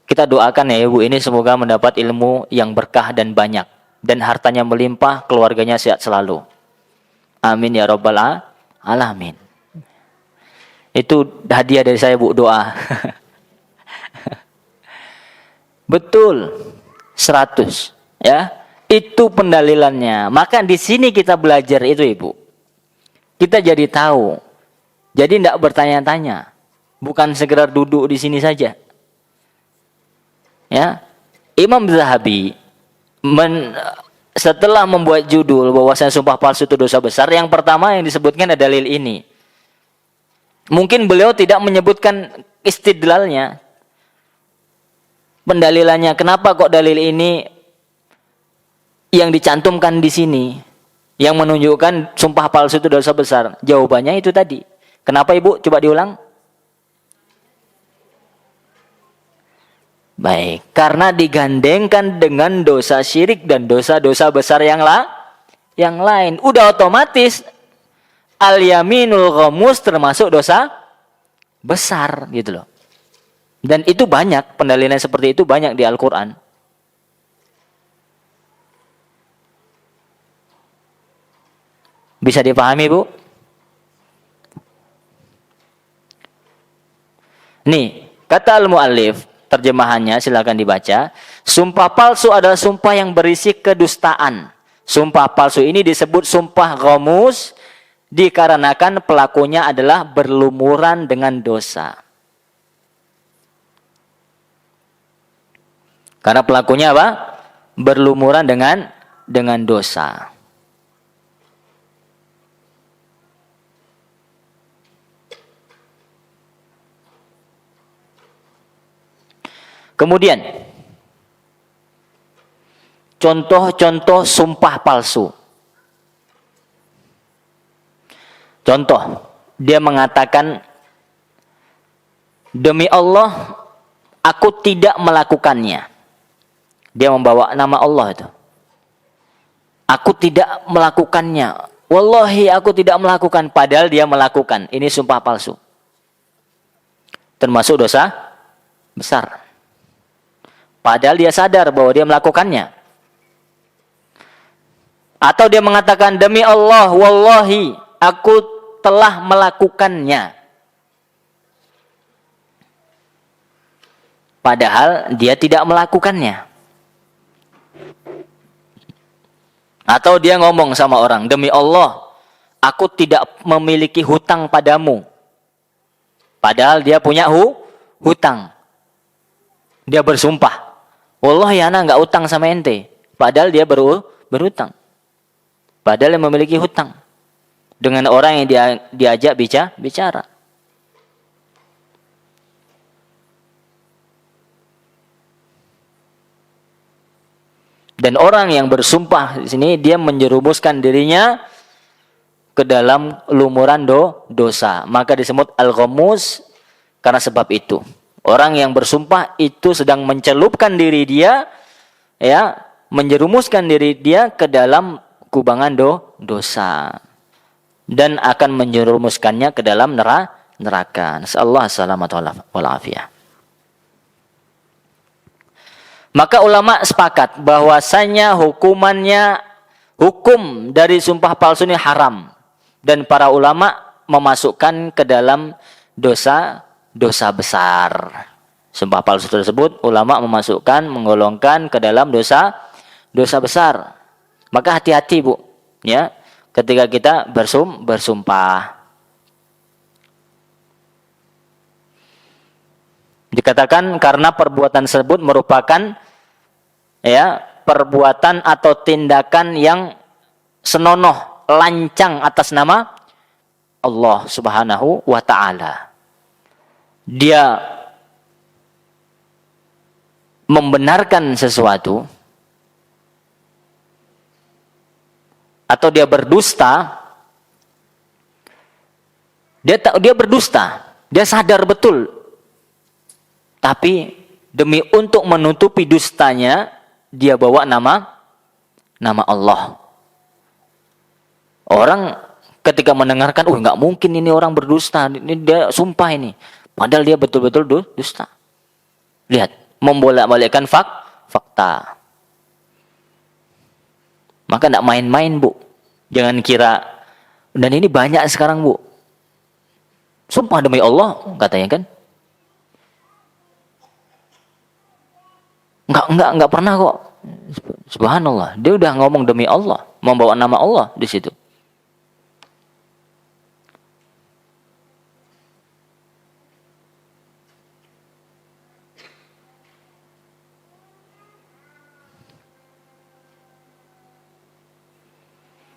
[SPEAKER 1] Kita doakan ya Ibu ini semoga mendapat ilmu yang berkah dan banyak. Dan hartanya melimpah, keluarganya sehat selalu. Amin ya rabbal alamin. Itu hadiah dari saya, Bu, doa. Betul. 100. Ya. Itu pendalilannya. Maka di sini kita belajar itu, Ibu. Kita jadi tahu. Jadi tidak bertanya-tanya. Bukan sekedar duduk di sini saja. Ya. Imam Zahabi setelah membuat judul bahwasanya sumpah palsu itu dosa besar, yang pertama yang disebutkan adalah dalil ini. Mungkin beliau tidak menyebutkan istidlalnya, pendalilannya. Kenapa kok dalil ini yang dicantumkan di sini, yang menunjukkan sumpah palsu itu dosa besar? Jawabannya itu tadi. Kenapa, Ibu? Coba diulang. Baik, karena digandengkan dengan dosa syirik dan dosa-dosa besar yang lain. Udah otomatis al-yaminul ghamus termasuk dosa besar gitu loh. Dan itu banyak, pendalilan seperti itu banyak di Al-Qur'an. Bisa dipahami, Bu? Nih, kata al-muallif, terjemahannya silakan dibaca. Sumpah palsu adalah sumpah yang berisi kedustaan. Sumpah palsu ini disebut sumpah ghamus dikarenakan pelakunya adalah berlumuran dengan dosa. Karena pelakunya apa? Berlumuran dengan dosa. Kemudian contoh-contoh sumpah palsu. Contoh, dia mengatakan, demi Allah, aku tidak melakukannya. Dia membawa nama Allah itu. Aku tidak melakukannya. Wallahi aku tidak melakukan. Padahal dia melakukan. Ini sumpah palsu. Termasuk dosa besar. Padahal dia sadar bahwa dia melakukannya. Atau dia mengatakan, demi Allah, wallahi, aku telah melakukannya. Padahal dia tidak melakukannya. Atau dia ngomong sama orang, demi Allah, aku tidak memiliki hutang padamu. Padahal dia punya hutang. Dia bersumpah, wallahi anak nggak utang sama ente. Padahal dia berhutang. Padahal dia memiliki hutang. Dengan orang yang diajak bicara. Dan orang yang bersumpah di sini dia menjerumuskan dirinya ke dalam lumuran dosa. Maka disebut al-ghamus karena sebab itu. Orang yang bersumpah itu sedang mencelupkan diri dia, ya, menjerumuskan diri dia ke dalam kubangan dosa. Dan akan menjerumuskannya ke dalam neraka. Nasallahu alaihi wasallam. Maka ulama sepakat bahwasanya hukum dari sumpah palsu ini haram. Dan para ulama memasukkan ke dalam dosa besar. Sumpah palsu tersebut ulama menggolongkan ke dalam dosa besar. Maka hati-hati Bu, ya, ketika kita bersumpah. Dikatakan karena perbuatan tersebut merupakan, ya, perbuatan atau tindakan yang senonoh, lancang atas nama Allah Subhanahu wa ta'ala. Dia membenarkan sesuatu atau dia berdusta, dia berdusta, dia sadar betul. Tapi demi untuk menutupi dustanya, dia bawa nama Allah. Orang ketika mendengarkan, nggak mungkin ini orang berdusta, ini dia sumpah ini. Padahal dia betul-betul dusta. Lihat, membolak-balikkan fakta. Maka tidak main-main Bu. Jangan kira, dan ini banyak sekarang Bu. Sumpah demi Allah, katanya kan. Enggak pernah kok. Subhanallah, dia udah ngomong demi Allah, membawa nama Allah di situ.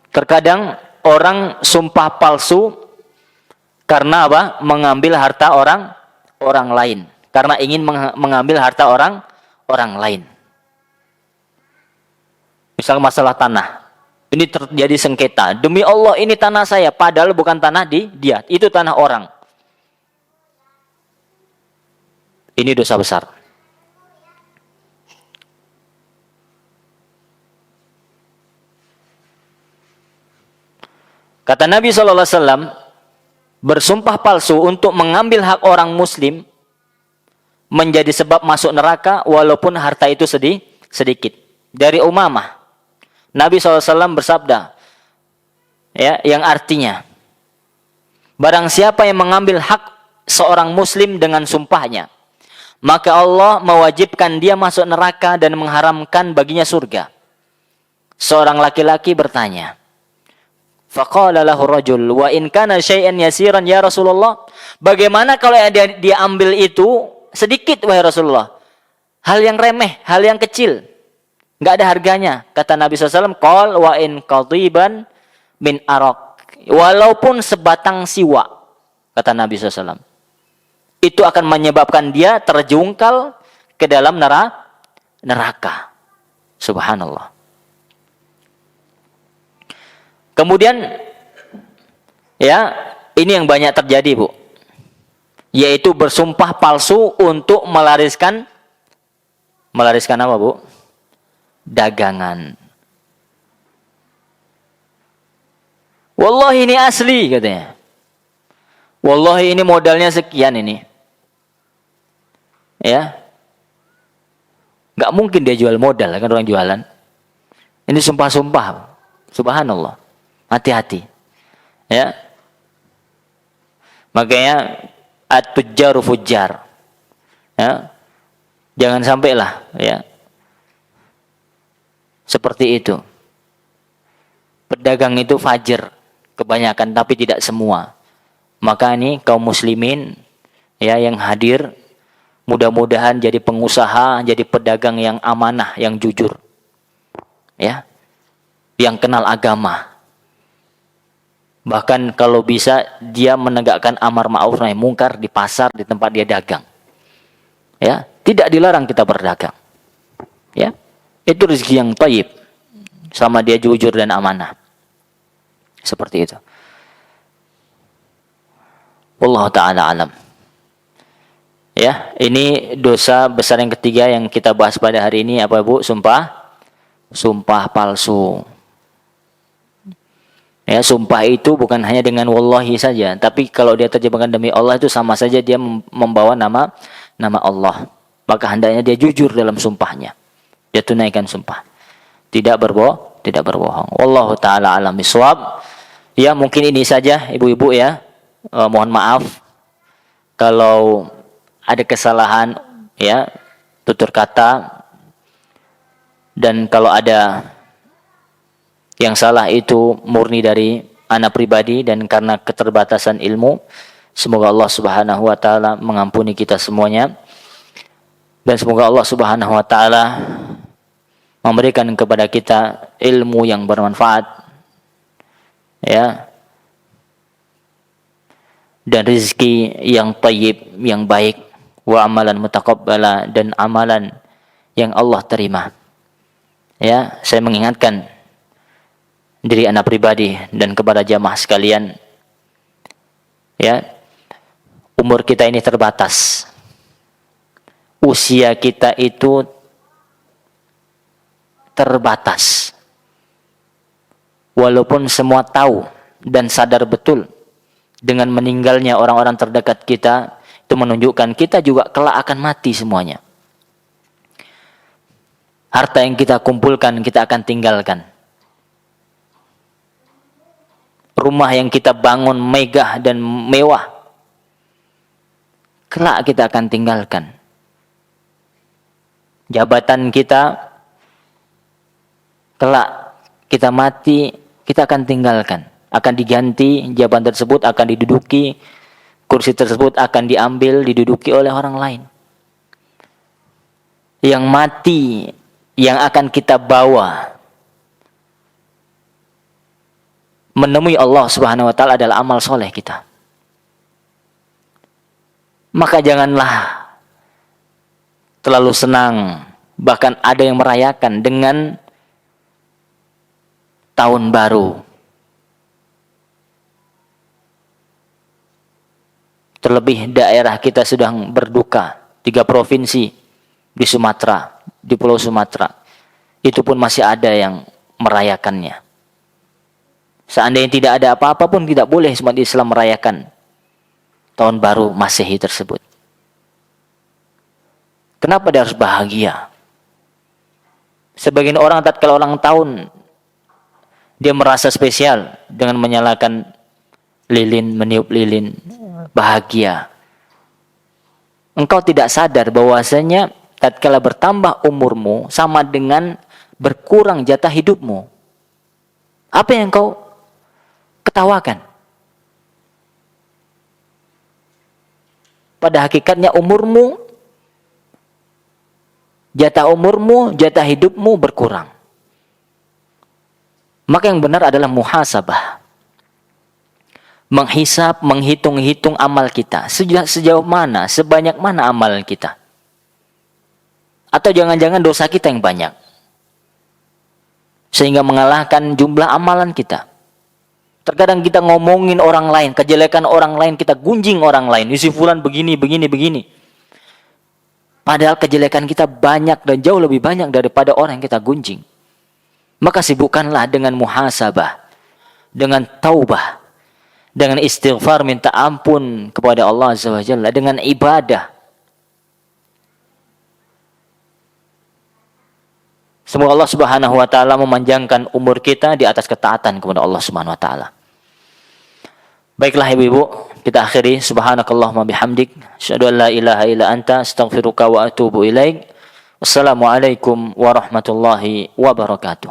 [SPEAKER 1] Terkadang orang sumpah palsu karena apa? Mengambil harta orang lain. Karena ingin mengambil harta orang lain. Misal masalah tanah. Ini terjadi sengketa. Demi Allah ini tanah saya. Padahal bukan tanah dia. Itu tanah orang. Ini dosa besar. Kata Nabi SAW, bersumpah palsu untuk mengambil hak orang muslim menjadi sebab masuk neraka walaupun harta itu sedikit. Dari Umamah, Nabi SAW bersabda, ya, yang artinya, barang siapa yang mengambil hak seorang muslim dengan sumpahnya, maka Allah mewajibkan dia masuk neraka dan mengharamkan baginya surga. Seorang laki-laki bertanya. Faqala lahu rajul wa in kana syai'an yasiran ya Rasulullah. Bagaimana kalau dia ambil itu sedikit wahai Rasulullah? Hal yang remeh, hal yang kecil. Enggak ada harganya. Kata Nabi SAW, qal wa in qadiban min arak. Walaupun sebatang siwa. Kata Nabi SAW. Itu akan menyebabkan dia terjungkal ke dalam neraka. Subhanallah. Kemudian, ya, ini yang banyak terjadi, Bu. Yaitu bersumpah palsu untuk melariskan apa, Bu? Dagangan. Wallahi ini asli, katanya. Wallahi ini modalnya sekian ini. Ya. Nggak mungkin dia jual modal, kan orang jualan. Ini sumpah-sumpah. Subhanallah. Hati-hati. Ya. Makanya at-tujjaru fujjar. Ya. Jangan sampailah, ya. Seperti itu. Pedagang itu fajir kebanyakan, tapi tidak semua. Maka ini kaum muslimin, ya, yang hadir, mudah-mudahan jadi pengusaha, jadi pedagang yang amanah, yang jujur. Ya. Yang kenal agama. Bahkan kalau bisa dia menegakkan amar ma'ruf nahi mungkar di pasar, di tempat dia dagang. Ya, tidak dilarang kita berdagang. Ya. Itu rezeki yang thayyib. Sama dia jujur dan amanah. Seperti itu. Wallahu taala alam. Ya, ini dosa besar yang ketiga yang kita bahas pada hari ini apa, Bu? Sumpah palsu. Ya, sumpah itu bukan hanya dengan wallahi saja, tapi kalau dia terjemahkan demi Allah itu sama saja dia membawa nama Allah. Maka hendaknya dia jujur dalam sumpahnya. Dia tunaikan sumpah. Tidak berbohong. Wallahu taala alam bisawab. Ya, mungkin ini saja ibu-ibu ya. Mohon maaf kalau ada kesalahan, ya, tutur kata, dan kalau ada yang salah itu murni dari ana pribadi dan karena keterbatasan ilmu. Semoga Allah Subhanahu wa taala mengampuni kita semuanya. Dan semoga Allah Subhanahu wa taala memberikan kepada kita ilmu yang bermanfaat. Ya. Dan rezeki yang thayyib, yang baik, wa amalan mutaqabbala, dan amalan yang Allah terima. Ya, saya mengingatkan diri anak pribadi dan kepada jamaah sekalian, ya, umur kita ini terbatas, usia kita itu terbatas. Walaupun semua tahu dan sadar betul dengan meninggalnya orang-orang terdekat kita, itu menunjukkan kita juga kelak akan mati semuanya. Harta yang kita kumpulkan kita akan tinggalkan. Rumah yang kita bangun megah dan mewah, kelak kita akan tinggalkan. Jabatan kita, kelak kita mati, kita akan tinggalkan. Akan diganti, jabatan tersebut akan diduduki, kursi tersebut akan diambil, diduduki oleh orang lain. Yang mati, yang akan kita bawa menemui Allah Subhanahu wa taala adalah amal soleh kita. Maka janganlah terlalu senang, bahkan ada yang merayakan dengan tahun baru. Terlebih daerah kita sedang berduka, 3 provinsi di Sumatera, di Pulau Sumatera. Itu pun masih ada yang merayakannya. Seandainya tidak ada apa-apa pun tidak boleh umat Islam merayakan tahun baru Masehi tersebut. Kenapa dia harus bahagia? Sebagian orang tatkala ulang tahun dia merasa spesial dengan menyalakan lilin, meniup lilin, bahagia. Engkau tidak sadar bahwasanya tatkala bertambah umurmu sama dengan berkurang jatah hidupmu. Apa yang kau ketawakan? Pada hakikatnya umurmu, jatah hidupmu berkurang. Maka yang benar adalah muhasabah. Menghisap, menghitung-hitung amal kita. Sejauh mana, sebanyak mana amal kita. Atau jangan-jangan dosa kita yang banyak. Sehingga mengalahkan jumlah amalan kita. Terkadang kita ngomongin orang lain, kejelekan orang lain, kita gunjing orang lain. Si fulan begini. Padahal kejelekan kita banyak dan jauh lebih banyak daripada orang yang kita gunjing. Maka sibukkanlah dengan muhasabah, dengan taubah, dengan istighfar, minta ampun kepada Allah Azza wa Jalla, dengan ibadah. Semoga Allah Subhanahu wa taala memanjangkan umur kita di atas ketaatan kepada Allah Subhanahu wa taala. Baiklah ibu-ibu, kita akhiri. Subhanakallahumma bihamdik, asyhadu an la ilaha illa anta, astaghfiruka wa atubu ilaik. Wassalamualaikum warahmatullahi wabarakatuh.